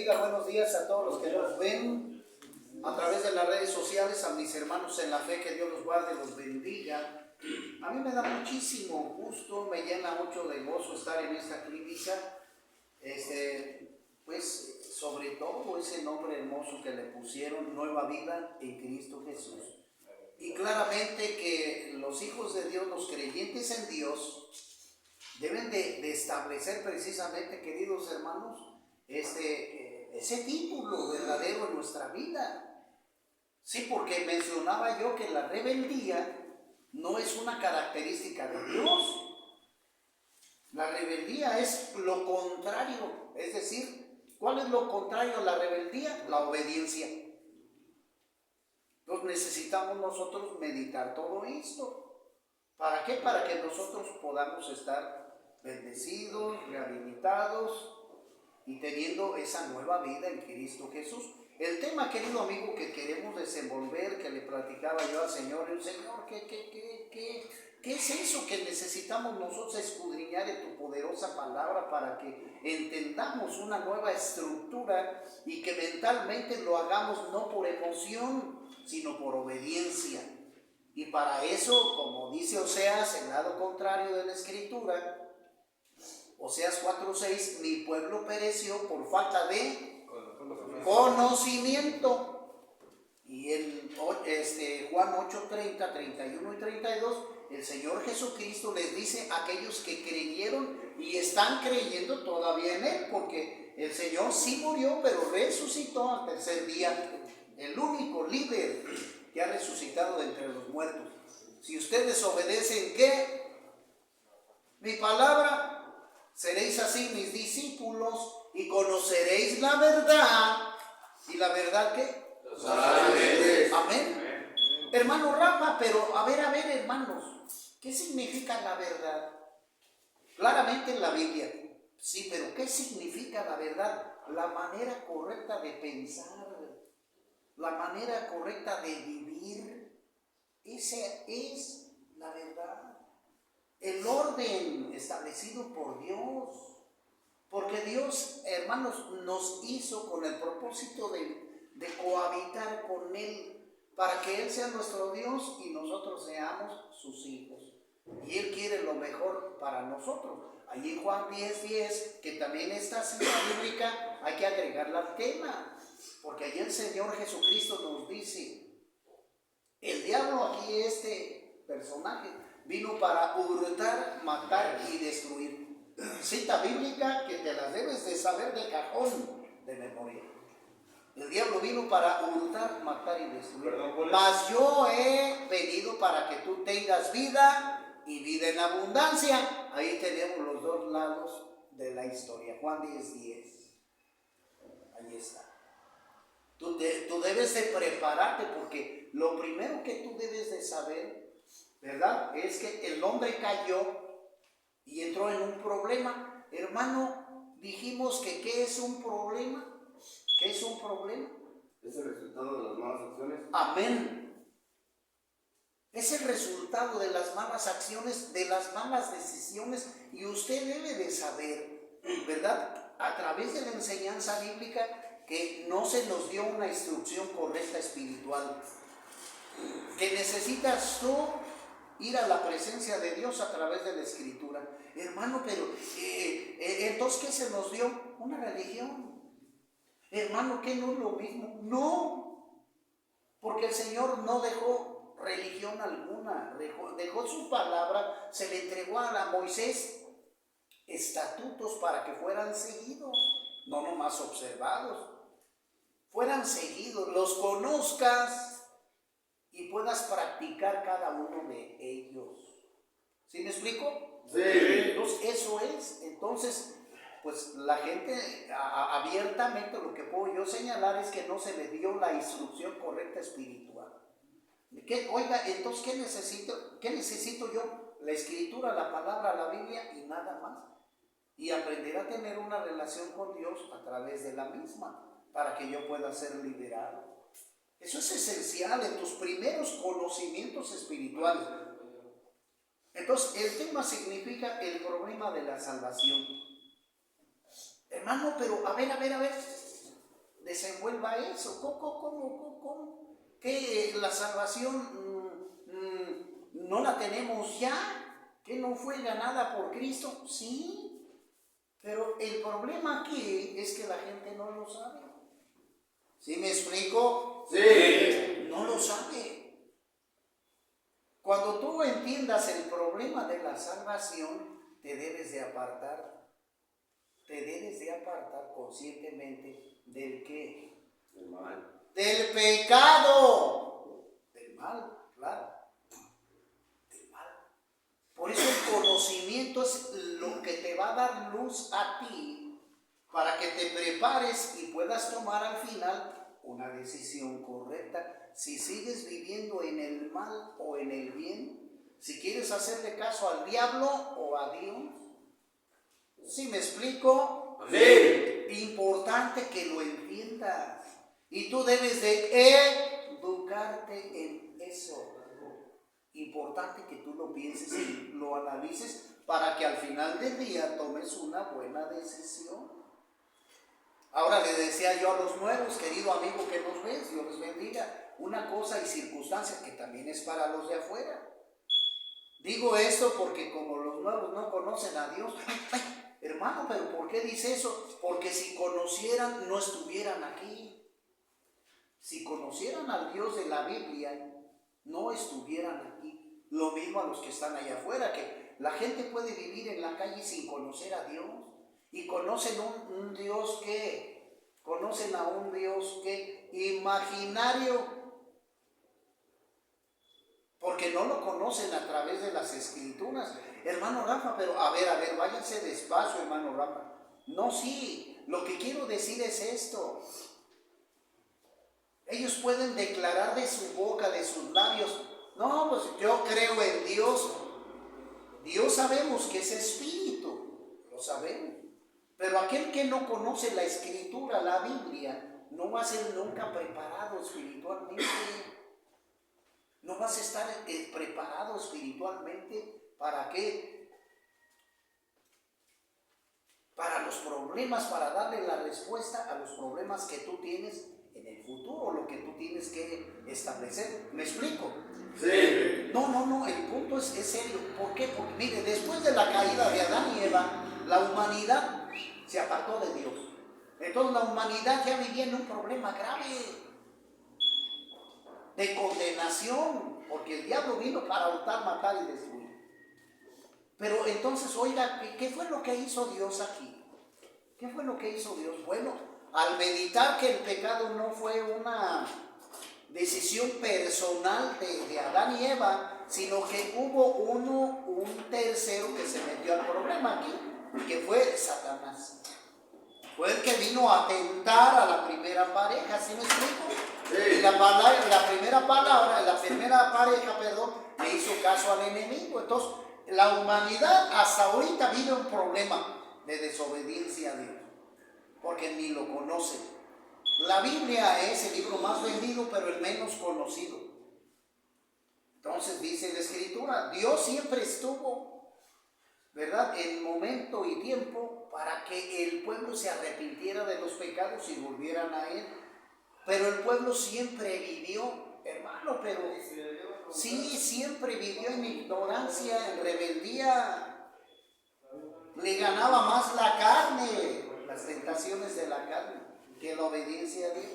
bendiga, buenos días a todos los que nos ven a través de las redes sociales, a mis hermanos en la fe, que Dios los guarde, los bendiga. A mí me da muchísimo gusto, me llena mucho de gozo estar en esta clínica, pues sobre todo ese nombre hermoso que le pusieron, Nueva Vida en Cristo Jesús. Y claramente que los hijos de Dios, los creyentes en Dios, deben de establecer precisamente, queridos hermanos, ese título verdadero en nuestra vida. Sí, porque mencionaba yo que la rebeldía no es una característica de Dios. La rebeldía es lo contrario. Es decir, ¿cuál es lo contrario a la rebeldía? La obediencia. Entonces necesitamos nosotros meditar todo esto. ¿Para qué? Para que nosotros podamos estar bendecidos, rehabilitados y teniendo esa nueva vida en Cristo Jesús. El tema, querido amigo, que queremos desenvolver, que le platicaba yo al Señor, ¿qué es eso que necesitamos nosotros escudriñar en tu poderosa palabra para que entendamos una nueva estructura y que mentalmente lo hagamos no por emoción, sino por obediencia? Y para eso, como dice Oseas, el lado contrario de la Escritura, Oseas 4:6, mi pueblo pereció por falta de conocimiento. Y en Juan 8:30, 31 y 32, el Señor Jesucristo les dice a aquellos que creyeron y están creyendo todavía en Él, porque el Señor sí murió, pero resucitó al tercer día, el único líder que ha resucitado de entre los muertos. Si ustedes obedecen, ¿qué? Mi palabra, seréis así mis discípulos y conoceréis la verdad. ¿Y la verdad qué? Amén. Amén. Hermano Rafa, pero a ver, hermanos, ¿qué significa la verdad? Claramente en la Biblia, sí, pero ¿qué significa la verdad? La manera correcta de pensar, la manera correcta de vivir. Esa es la verdad. El orden establecido por Dios. Porque Dios, hermanos, nos hizo con el propósito de cohabitar con Él, para que Él sea nuestro Dios y nosotros seamos sus hijos. Y Él quiere lo mejor para nosotros. Allí en Juan 10:10, que también está cita bíblica, hay que agregarla al tema. Porque allí el Señor Jesucristo nos dice, el diablo aquí, este personaje, vino para hurtar, matar y destruir. Cita bíblica que te las debes de saber de cajón, de memoria. El diablo vino para hurtar, matar y destruir. Mas yo he venido para que tú tengas vida y vida en abundancia. Ahí tenemos los dos lados de la historia. Juan 10:10. Ahí está. Tú debes de prepararte, porque lo primero que tú debes de saber, ¿verdad?, es que el hombre cayó y entró en un problema. Hermano, dijimos que ¿qué es un problema? ¿Qué es un problema? Es el resultado de las malas acciones. Amén. Es el resultado de las malas acciones, de las malas decisiones, y usted debe de saber, ¿verdad?, a través de la enseñanza bíblica, que no se nos dio una instrucción correcta espiritual, que necesitas tú ir a la presencia de Dios a través de la Escritura. Hermano, pero entonces, ¿qué se nos dio? Una religión. Hermano, ¿qué no es lo mismo? No, porque el Señor no dejó religión alguna, dejó su palabra, se le entregó a Moisés estatutos para que fueran seguidos, no nomás observados, fueran seguidos, los conozcas y puedas practicar cada uno de ellos. ¿Sí me explico? Sí. Entonces, eso es. Entonces, pues la gente abiertamente, lo que puedo yo señalar es que no se le dio la instrucción correcta espiritual. Oiga, entonces, ¿qué necesito yo? La Escritura, la palabra, la Biblia y nada más. Y aprender a tener una relación con Dios a través de la misma, para que yo pueda ser liberado. Eso es esencial en tus primeros conocimientos espirituales. Entonces, el tema significa el problema de la salvación. Hermano, pero a ver. desenvuelva eso. ¿Cómo? ¿Que la salvación no la tenemos ya? ¿Que no fue ganada por Cristo? Sí, pero el problema aquí es que la gente no lo sabe. ¿Sí me explico? Sí. No lo sabe. Cuando tú entiendas el problema de la salvación, te debes de apartar. Te debes de apartar conscientemente del ¿qué? El mal. Del pecado. Del mal, claro. Del mal. Por eso el conocimiento es lo que te va a dar luz a ti para que te prepares y puedas tomar al final una decisión correcta. Si sigues viviendo en el mal o en el bien, si quieres hacerle caso al diablo o a Dios. ¿Sí me explico? Sí. Importante que lo entiendas. Y tú debes de educarte en eso. Importante que tú lo pienses y lo analices para que al final del día tomes una buena decisión. Ahora le decía yo a los nuevos, querido amigo que nos ves, Dios les bendiga, una cosa y circunstancia que también es para los de afuera. Digo esto porque como los nuevos no conocen a Dios, hermano, pero ¿por qué dice eso? Porque si conocieran, no estuvieran aquí. Si conocieran al Dios de la Biblia, no estuvieran aquí. Lo mismo a los que están allá afuera, que la gente puede vivir en la calle sin conocer a Dios. Y conocen un Dios que, conocen a un Dios que imaginario, porque no lo conocen a través de las escrituras. Hermano Rafa, pero a ver, váyanse despacio, hermano Rafa. No, sí, lo que quiero decir es esto. Ellos pueden declarar de su boca, de sus labios, no, pues yo creo en Dios. Dios sabemos que es espíritu, lo sabemos. Pero aquel que no conoce la escritura, la Biblia, no va a ser nunca preparado espiritualmente. No vas a estar preparado espiritualmente. ¿Para qué? Para los problemas, para darle la respuesta a los problemas que tú tienes en el futuro, lo que tú tienes que establecer. ¿Me explico? Sí. No, el punto es serio. ¿Por qué? Porque mire, después de la caída de Adán y Eva, la humanidad se apartó de Dios. Entonces la humanidad ya vivía en un problema grave de condenación, porque el diablo vino para hurtar, matar y destruir. Pero entonces, oiga, ¿qué fue lo que hizo Dios aquí? ¿Qué fue lo que hizo Dios? Bueno, al meditar que el pecado no fue una decisión personal de Adán y Eva, sino que hubo un tercero que se metió al problema aquí, que fue Satanás. Fue el que vino a tentar a la primera pareja, ¿sí me explico? Sí. Y la primera pareja, le hizo caso al enemigo. Entonces, la humanidad hasta ahorita vive un problema de desobediencia a Dios, porque ni lo conocen. La Biblia es el libro más vendido, pero el menos conocido. Entonces dice la Escritura, Dios siempre estuvo, ¿verdad?, en momento y tiempo para que el pueblo se arrepintiera de los pecados y volvieran a Él. Pero el pueblo siempre vivió, hermano, pero sí, siempre vivió en ignorancia, en rebeldía. Le ganaba más la carne, las tentaciones de la carne, que la obediencia a Dios.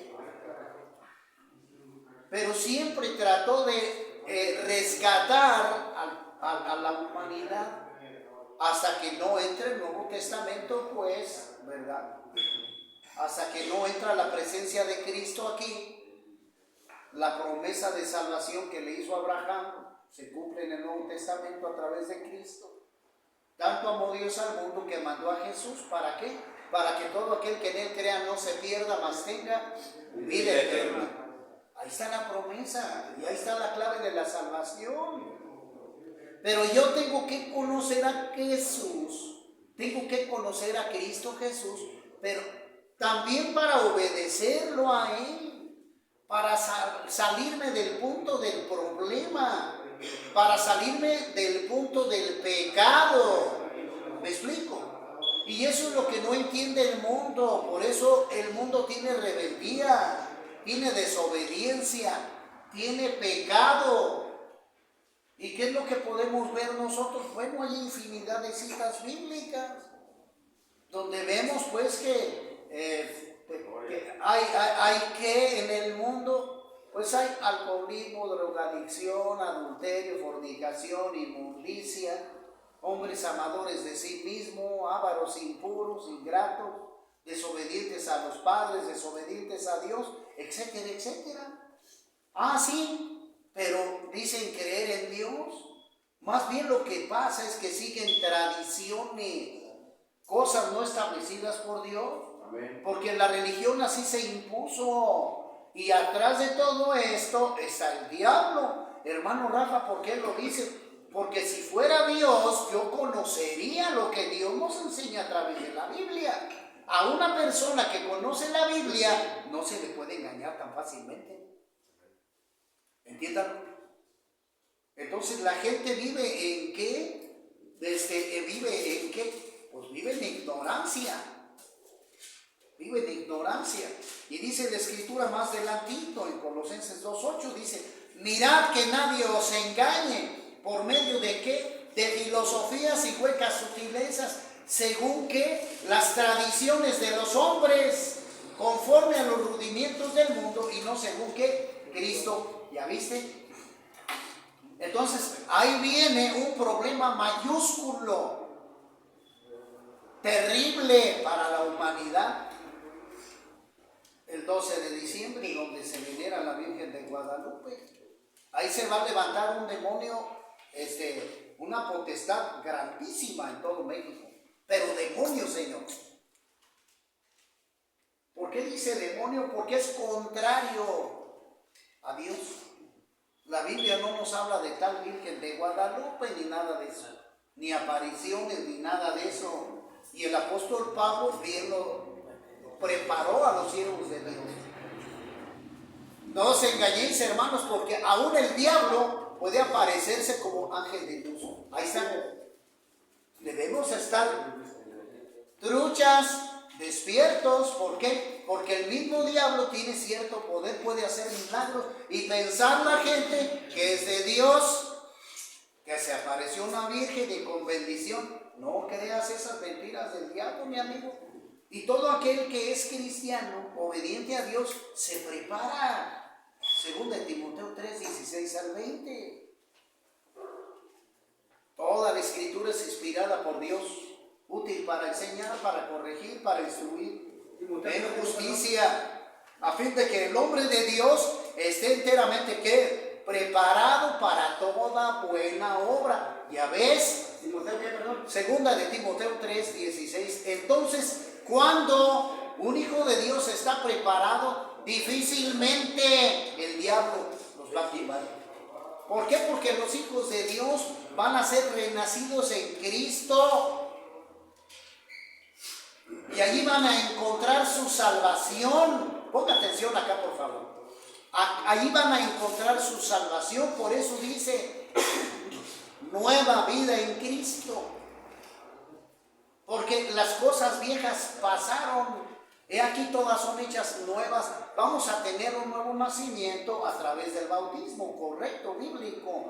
Pero siempre trató de rescatar a la humanidad hasta que no entre el Nuevo Testamento, pues, ¿verdad? Hasta que no entra la presencia de Cristo aquí, la promesa de salvación que le hizo a Abraham se cumple en el Nuevo Testamento a través de Cristo. Tanto amó Dios al mundo que mandó a Jesús, ¿para qué? Para que todo aquel que en Él crea no se pierda, mas tenga vida eterna. Ahí está la promesa y ahí está la clave de la salvación. Pero yo tengo que conocer a Jesús, tengo que conocer a Cristo Jesús, pero también para obedecerlo a Él, para salirme del punto del problema, para salirme del punto del pecado. ¿Me explico? Y eso es lo que no entiende el mundo. Por eso el mundo tiene rebeldía, tiene desobediencia, tiene pecado. ¿Y qué es lo que podemos ver nosotros? Bueno, hay infinidad de citas bíblicas donde vemos pues que hay que en el mundo, pues hay alcoholismo, drogadicción, adulterio, fornicación, inmundicia, hombres amadores de sí mismos, ávaros, impuros, ingratos, desobedientes a los padres, desobedientes a Dios, etcétera, etcétera. Ah, sí, pero dicen creer en Dios. Más bien lo que pasa es que siguen tradiciones, cosas no establecidas por Dios. Amén. Porque la religión así se impuso. Y atrás de todo esto está el diablo. Hermano Rafa, ¿por qué lo dice? Porque si fuera Dios, yo conocería lo que Dios nos enseña a través de la Biblia. A una persona que conoce la Biblia no se le puede engañar tan fácilmente. ¿Entiendan? Entonces la gente vive en qué? ¿Vive en qué? Pues vive en ignorancia. Vive en ignorancia. Y dice la Escritura más adelantito, en Colosenses 2:8, dice: mirad que nadie os engañe. ¿Por medio de qué? De filosofías y huecas sutilezas, según que las tradiciones de los hombres, conforme a los rudimientos del mundo, y no según que Cristo. ¿Ya viste? Entonces, ahí viene un problema mayúsculo, terrible para la humanidad. El 12 de diciembre, donde se venera a la Virgen de Guadalupe, ahí se va a levantar un demonio, una potestad grandísima en todo México. Pero demonio, Señor. ¿Por qué dice demonio? Porque es contrario a Dios. La Biblia no nos habla de tal Virgen de Guadalupe ni nada de eso, ni apariciones ni nada de eso. Y el apóstol Pablo bien lo preparó a los siervos de Dios. No os engañéis, hermanos, porque aún el diablo puede aparecerse como ángel de luz. Ahí está. Debemos estar truchas, despiertos. ¿Por qué? Porque el mismo diablo tiene cierto poder, puede hacer milagros y pensar la gente que es de Dios, que se apareció una virgen y con bendición. No creas esas mentiras del diablo, mi amigo. Y todo aquel que es cristiano, obediente a Dios, se prepara. Según de Timoteo 3, 16 al 20. Toda la Escritura es inspirada por Dios, útil para enseñar, para corregir, para instruir en justicia, a fin de que el hombre de Dios esté enteramente ¿qué? Preparado para toda buena obra. Ya ves, segunda de Timoteo 3, 16. Entonces, cuando un hijo de Dios está preparado, difícilmente el diablo los va a quemar. ¿Por qué? Porque los hijos de Dios van a ser renacidos en Cristo. Y allí van a encontrar su salvación. Ponga atención acá, por favor. Allí van a encontrar su salvación. Por eso dice nueva vida en Cristo. Porque las cosas viejas pasaron. He aquí todas son hechas nuevas. Vamos a tener un nuevo nacimiento a través del bautismo, correcto, bíblico.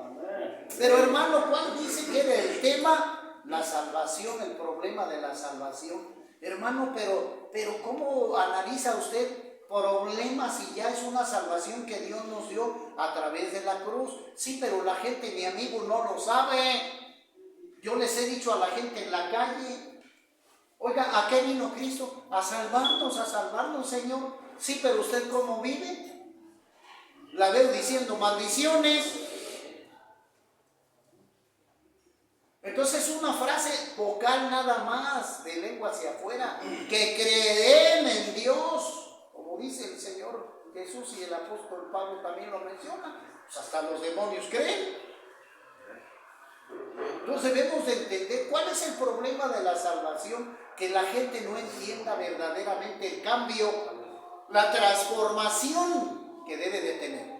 Pero hermano, ¿cuál dice que era el tema? La salvación, el problema de la salvación. Hermano, pero ¿cómo analiza usted problemas si ya es una salvación que Dios nos dio a través de la cruz? Sí, pero la gente, mi amigo, no lo sabe. Yo les he dicho a la gente en la calle: oiga, ¿a qué vino Cristo? A salvarnos, Señor. Sí, pero ¿usted cómo vive? La veo diciendo maldiciones. Entonces es una frase vocal nada más, de lengua hacia afuera, que creen en Dios, como dice el Señor Jesús, y el apóstol Pablo también lo menciona. Pues hasta los demonios creen. Entonces debemos de entender cuál es el problema de la salvación, que la gente no entienda verdaderamente el cambio, la transformación que debe de tener.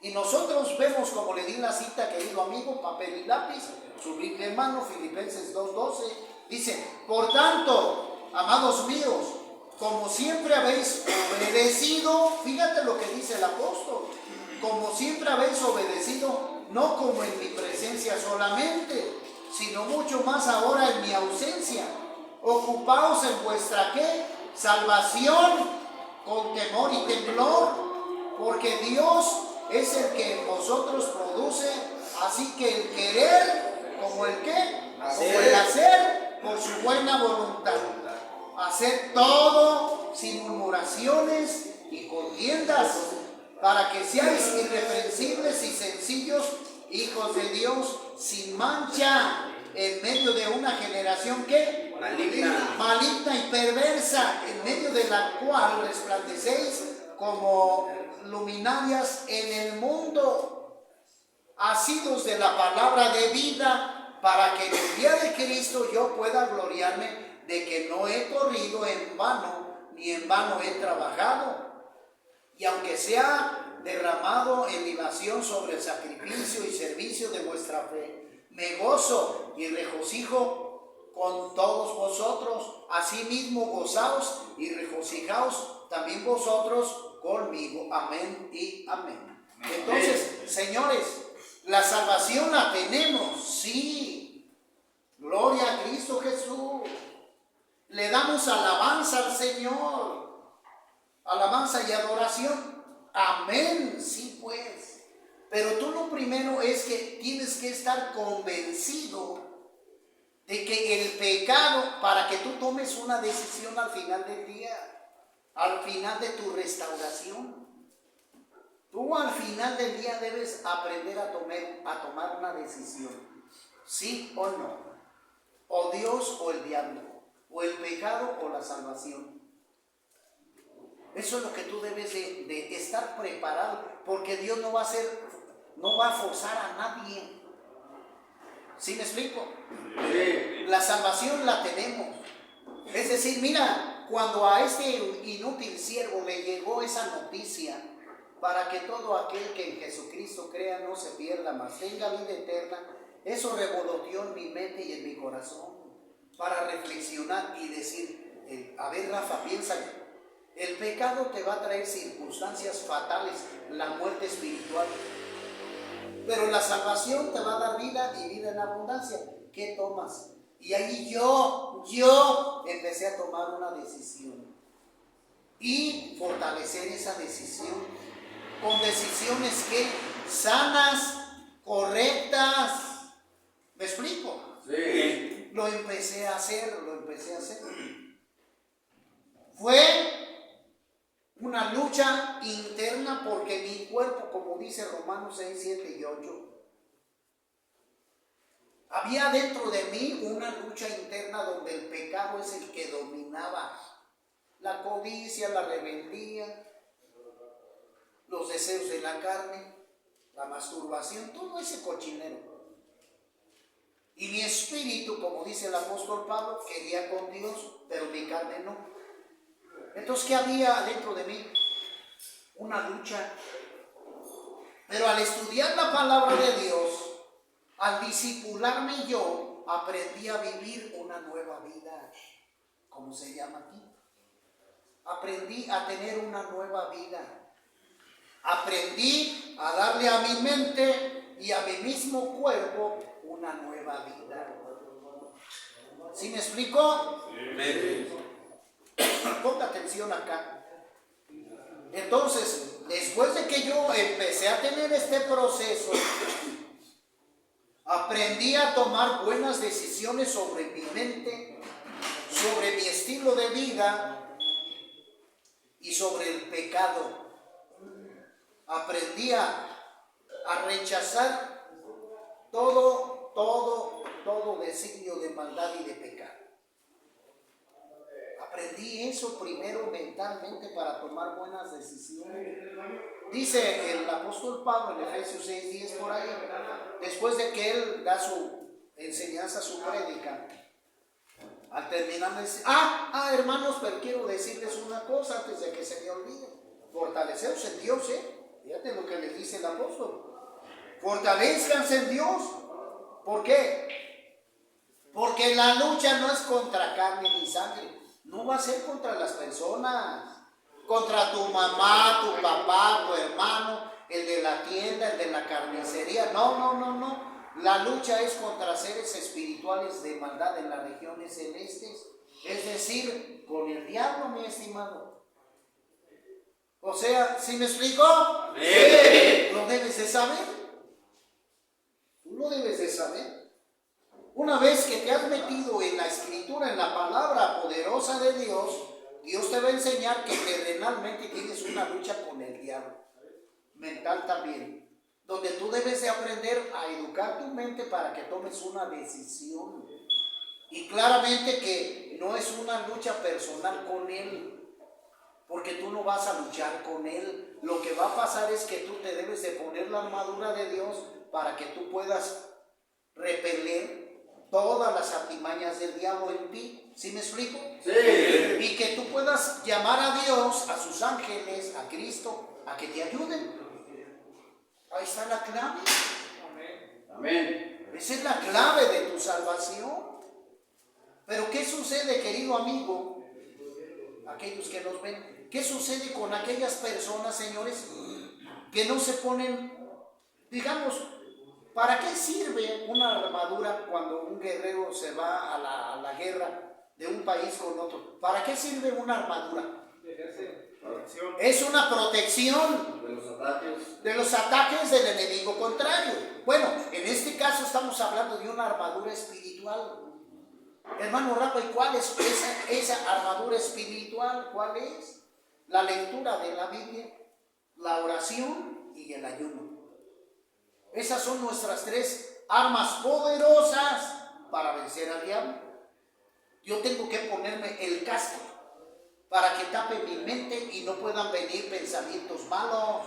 Y nosotros vemos, como le di la cita, querido amigo, papel y lápiz, su Biblia en mano, Filipenses 2:12, Dice, por tanto, amados míos, como siempre habéis obedecido, fíjate lo que dice el apóstol, como siempre habéis obedecido, no como en mi presencia solamente, sino mucho más ahora en mi ausencia. Ocupaos en vuestra ¿qué? Salvación con temor y temblor, porque Dios es el que en vosotros produce, así que el querer como el qué, como el hacer por su buena voluntad. Hacer todo sin murmuraciones y contiendas, para que seáis irreprensibles y sencillos, hijos de Dios, sin mancha, en medio de una generación que maligna y perversa, en medio de la cual resplandecéis como luminarias en el mundo, asidos de la palabra de vida, para que en el día de Cristo yo pueda gloriarme de que no he corrido en vano, ni en vano he trabajado. Y aunque sea derramado en libación sobre el sacrificio y servicio de vuestra fe, me gozo y regocijo con todos vosotros. Asimismo gozaos y regocijaos también vosotros conmigo. Amén y amén. Entonces, señores, la salvación la tenemos, sí. Gloria a Cristo Jesús. Le damos alabanza al Señor, alabanza y adoración. Amén, sí pues. Pero tú lo primero es que tienes que estar convencido de que el pecado, para que tú tomes una decisión al final del día, al final de tu restauración, tú al final del día debes aprender a tomar una decisión, sí o no, o Dios o el diablo, o el pecado o la salvación. Eso es lo que tú debes de estar preparado, porque Dios no va a forzar a nadie. ¿Sí me explico? Sí. La salvación la tenemos. Es decir, mira, cuando a este inútil siervo le llegó esa noticia, para que todo aquel que en Jesucristo crea no se pierda, mas tenga vida eterna, eso revoloteó en mi mente y en mi corazón, para reflexionar y decir, a ver, Rafa, piensa, el pecado te va a traer circunstancias fatales, la muerte espiritual, pero la salvación te va a dar vida y vida en abundancia. ¿Qué tomas? Y ahí yo empecé a tomar una decisión y fortalecer esa decisión con decisiones que sanas, correctas. ¿Me explico? Sí. Lo empecé a hacer. Fue una lucha interna, porque mi cuerpo, como dice Romanos 6, 7 y 8, había dentro de mí una lucha interna donde el pecado es el que dominaba. La codicia, la rebeldía, los deseos de la carne, la masturbación, todo ese cochinero. Y mi espíritu, como dice el apóstol Pablo, quería con Dios, pero mi carne no. Entonces, ¿qué había dentro de mí? Una lucha. Pero al estudiar la palabra de Dios, al discipularme yo, aprendí a vivir una nueva vida, como se llama aquí. Aprendí a tener una nueva vida. Aprendí a darle a mi mente y a mi mismo cuerpo una nueva vida. ¿Sí me explico? Ponga atención acá. Entonces, después de que yo empecé a tener este proceso, aprendí a tomar buenas decisiones sobre mi mente, sobre mi estilo de vida y sobre el pecado. Aprendí a rechazar todo designio de maldad y de pecado. Aprendí eso primero mentalmente para tomar buenas decisiones. Dice el apóstol Pablo en Efesios 6:10 por ahí, después de que él da su enseñanza, su prédica, al terminar dice, hermanos, pero quiero decirles una cosa antes de que se me olvide. Fortaleceos en Dios, fíjate lo que les dice el apóstol. Fortalezcanse en Dios. ¿Por qué? Porque la lucha no es contra carne ni sangre. No va a ser contra las personas. Contra tu mamá, tu papá, tu hermano, el de la tienda, el de la carnicería. No. La lucha es contra seres espirituales de maldad en las regiones celestes. Es decir, con el diablo, mi estimado. O sea, ¿sí me explico? Sí. Lo debes de saber. Tú lo debes de saber. Una vez que te has metido en la escritura, en la palabra poderosa de Dios, Dios te va a enseñar que terrenalmente tienes una lucha con el diablo. Mental también. Donde tú debes de aprender a educar tu mente para que tomes una decisión. Y claramente que no es una lucha personal con él. Porque tú no vas a luchar con él. Lo que va a pasar es que tú te debes de poner la armadura de Dios para que tú puedas repeler todas las artimañas del diablo en ti. ¿Sí me explico? Sí. Y que tú puedas llamar a Dios, a sus ángeles, a Cristo, a que te ayuden. Ahí está la clave. Amén. Esa es la clave de tu salvación. Pero ¿qué sucede, querido amigo? Aquellos que nos ven, ¿qué sucede con aquellas personas, señores, que no se ponen, digamos, ¿para qué sirve una armadura cuando un guerrero se va a la guerra de un país con otro? ¿Para qué sirve una armadura? Es una protección de los ataques del enemigo contrario. Bueno, en este caso estamos hablando de una armadura espiritual. Hermano Rafa, ¿y cuál es esa armadura espiritual? ¿Cuál es? La lectura de la Biblia, la oración y el ayuno. Esas son nuestras tres armas poderosas para vencer al diablo. Yo tengo que ponerme el casco para que tape mi mente y no puedan venir pensamientos malos.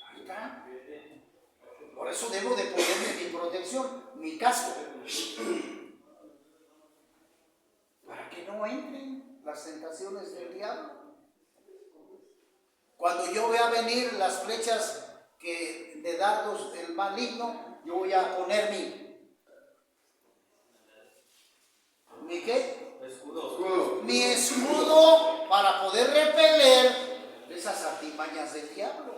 Ahí está. Por eso debo de ponerme mi protección, mi casco, para que no entren las tentaciones del diablo. Cuando yo vea venir las flechas de dardos del maligno, yo voy a poner ¿mi qué? Escudo. Mi escudo para poder repeler esas artimañas del diablo.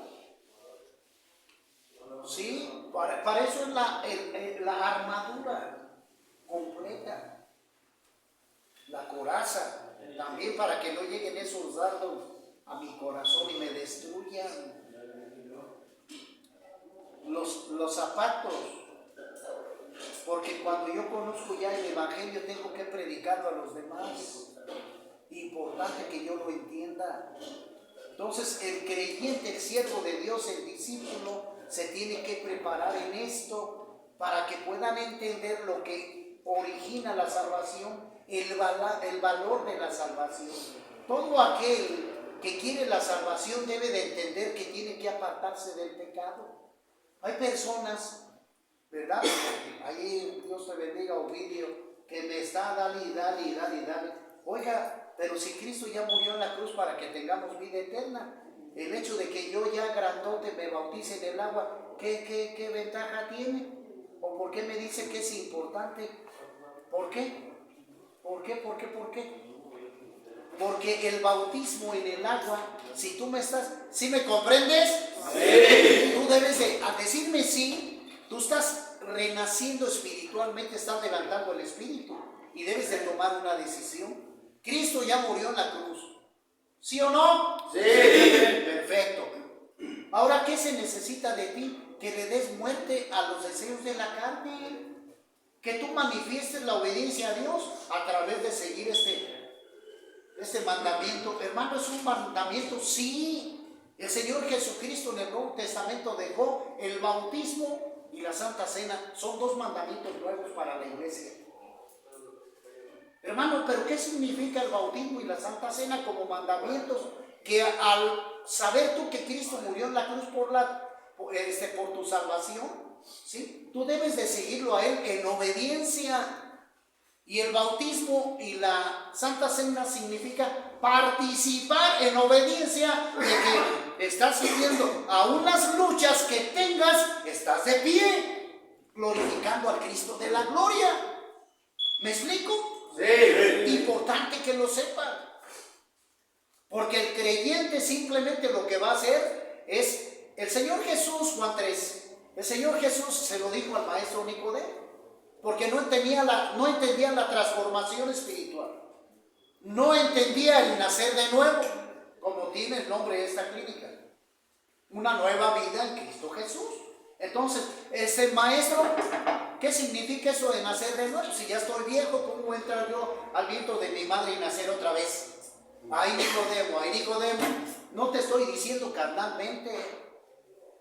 Sí, para eso es la armadura completa, la coraza, también para que no lleguen esos dardos a mi corazón y me destruyan. Los zapatos, porque cuando yo conozco ya el evangelio tengo que predicarlo a los demás. Importante que yo lo entienda. Entonces el creyente, el siervo de Dios, el discípulo, se tiene que preparar en esto para que puedan entender lo que origina la salvación, el valor de la salvación. Todo aquel que quiere la salvación debe de entender que tiene que apartarse del pecado. Hay personas, ¿verdad? Ahí Dios te bendiga, Ovidio, que me está dale. Oiga, pero si Cristo ya murió en la cruz para que tengamos vida eterna, el hecho de que yo ya grandote me bautice en el agua, ¿qué ventaja tiene? ¿O por qué me dice que es importante? ¿Por qué? ¿Por qué? Porque el bautismo en el agua, si tú ¿sí me comprendes? Sí. Tú debes de, al decirme sí, tú estás renaciendo espiritualmente, estás levantando el espíritu y debes de tomar una decisión. Cristo ya murió en la cruz. ¿Sí o no? Sí. Perfecto. Ahora, ¿qué se necesita de ti? Que le des muerte a los deseos de la carne. Que tú manifiestes la obediencia a Dios a través de seguir este mandamiento. Hermano, ¿es un mandamiento? Sí. El Señor Jesucristo en el Nuevo Testamento dejó el bautismo y la Santa Cena. Son dos mandamientos nuevos para la iglesia. Hermano, ¿pero qué significa el bautismo y la Santa Cena como mandamientos? Que al saber tú que Cristo murió en la cruz por tu salvación, ¿sí? Tú debes de seguirlo a Él en obediencia. Y el bautismo y la Santa Cena significa participar en obediencia de que estás siguiendo a unas luchas que tengas, estás de pie. glorificando al Cristo de la gloria. ¿Me explico? Sí. Importante que lo sepan. Porque el creyente simplemente lo que va a hacer es, el Señor Jesús, Juan 3, el Señor Jesús se lo dijo al maestro Nicodemo, porque no entendía la transformación espiritual, no entendía el nacer de nuevo, como tiene el nombre de esta clínica, una nueva vida en Cristo Jesús. Entonces, ese maestro, ¿qué significa eso de nacer de nuevo? Si ya estoy viejo, ¿cómo voy a entrar yo al viento de mi madre y nacer otra vez? Ay, Nicodemo, no te estoy diciendo carnalmente,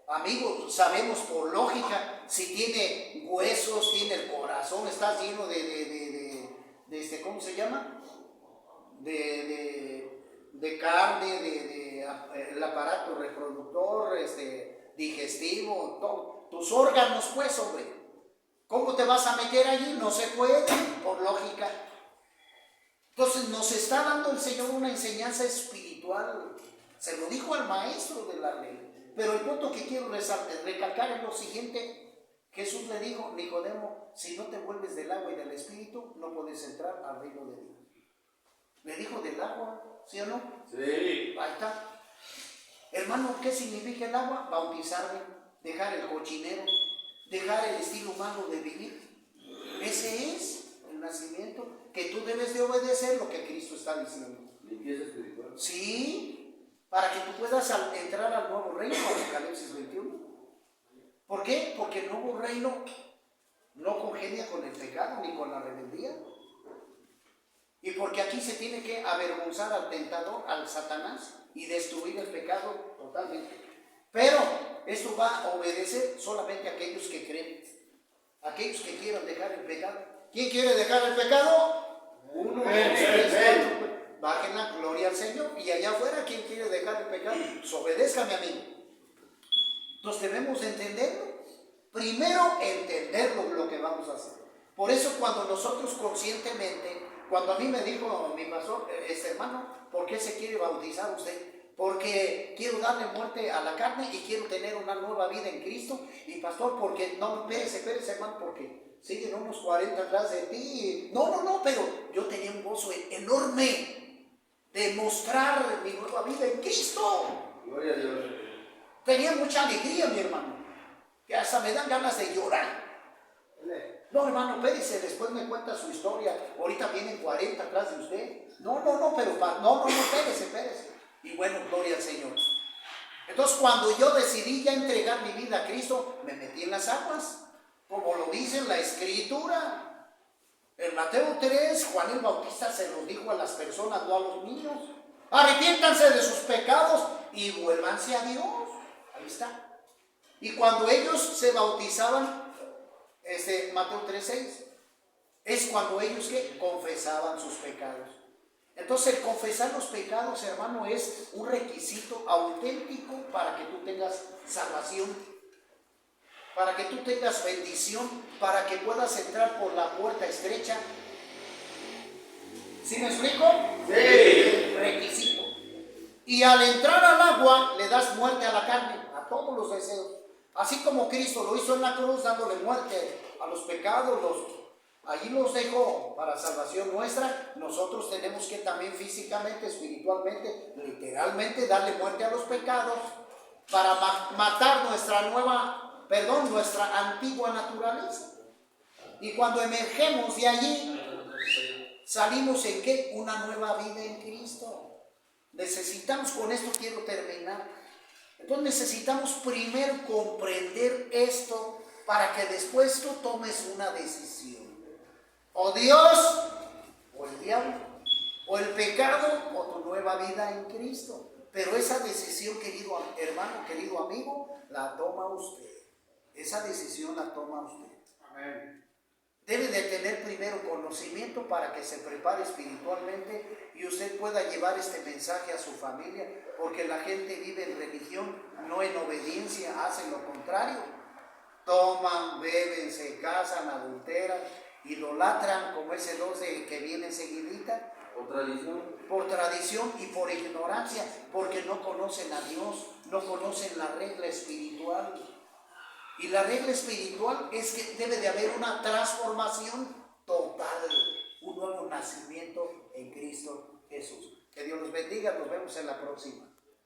amigo, sabemos por lógica, si tiene huesos, tiene el corazón, está lleno de ¿cómo se llama? De carne, el aparato reproductor, digestivo, todo. Tus órganos, pues, hombre, ¿cómo te vas a meter allí? No se puede, por lógica. Entonces nos está dando el Señor una enseñanza espiritual. Se lo dijo al maestro de la ley. Pero el punto que quiero recalcar es lo siguiente. Jesús le dijo, Nicodemo, si no te vuelves del agua y del espíritu, no puedes entrar al reino de Dios. Le dijo del agua, ¿sí o no? Sí. Ahí está. Hermano, ¿qué significa el agua? Bautizarme, dejar el cochinero, dejar el estilo humano de vivir. Ese es el nacimiento, que tú debes de obedecer lo que Cristo está diciendo. Limpieza espiritual. Sí, para que tú puedas entrar al nuevo reino, Apocalipsis 21. ¿Por qué? Porque el nuevo reino no congenia con el pecado ni con la rebeldía. Y porque aquí se tiene que avergonzar al tentador, al Satanás, y destruir el pecado totalmente. Pero esto va a obedecer solamente a aquellos que creen, aquellos que quieran dejar el pecado. ¿Quién quiere dejar el pecado? 1, 2, 3, 4. Bajen la gloria al Señor. Y allá afuera, ¿quién quiere dejar el pecado? Pues obedezca, mi amigo. Entonces debemos entenderlo. Primero, entenderlo lo que vamos a hacer. Por eso cuando nosotros conscientemente, cuando a mí me dijo mi pastor, hermano, ¿por qué se quiere bautizar usted? Porque quiero darle muerte a la carne y quiero tener una nueva vida en Cristo. Y pastor, porque no, espérese, hermano, porque siguen unos 40 atrás de ti. No, pero yo tenía un gozo enorme de mostrar mi nueva vida en Cristo. Gloria a Dios. Tenía mucha alegría, mi hermano, que hasta me dan ganas de llorar. No, hermano, espérese, después me cuenta su historia. Ahorita vienen 40 atrás de usted. No, pero espérese. Y bueno, gloria al Señor. Entonces, cuando yo decidí ya entregar mi vida a Cristo, me metí en las aguas, como lo dice en la Escritura. En Mateo 3, Juan el Bautista se los dijo a las personas, no a los niños. Arrepiéntanse de sus pecados y vuélvanse a Dios. Ahí está. Y cuando ellos se bautizaban, Mateo 3:6, es cuando ellos que confesaban sus pecados. Entonces el confesar los pecados, hermano, es un requisito auténtico para que tú tengas salvación, para que tú tengas bendición, para que puedas entrar por la puerta estrecha. ¿Sí me explico? Sí. Requisito. Y al entrar al agua le das muerte a la carne, a todos los deseos. Así como Cristo lo hizo en la cruz, dándole muerte a los pecados, allí los dejó para salvación nuestra.Nosotros tenemos que también físicamente, espiritualmente, literalmente darle muerte a los pecados para matar nuestra antigua naturaleza. Y cuando emergemos de allí, salimos en ¿qué? Una nueva vida en Cristo. Necesitamos, con esto quiero terminar. Entonces necesitamos primero comprender esto para que después tú tomes una decisión. O Dios, o el diablo, o el pecado, o tu nueva vida en Cristo. Pero esa decisión, querido hermano, querido amigo, la toma usted. Esa decisión la toma usted. Amén. Debe de tener primero conocimiento para que se prepare espiritualmente y usted pueda llevar este mensaje a su familia, porque la gente vive en religión, no en obediencia, hacen lo contrario. Toman, beben, se casan, adulteran, idolatran, como ese 12 que viene enseguidita. Por tradición y por ignorancia, porque no conocen a Dios, no conocen la regla espiritual. Y la regla espiritual es que debe de haber una transformación total, un nuevo nacimiento en Cristo Jesús. Que Dios los bendiga, nos vemos en la próxima.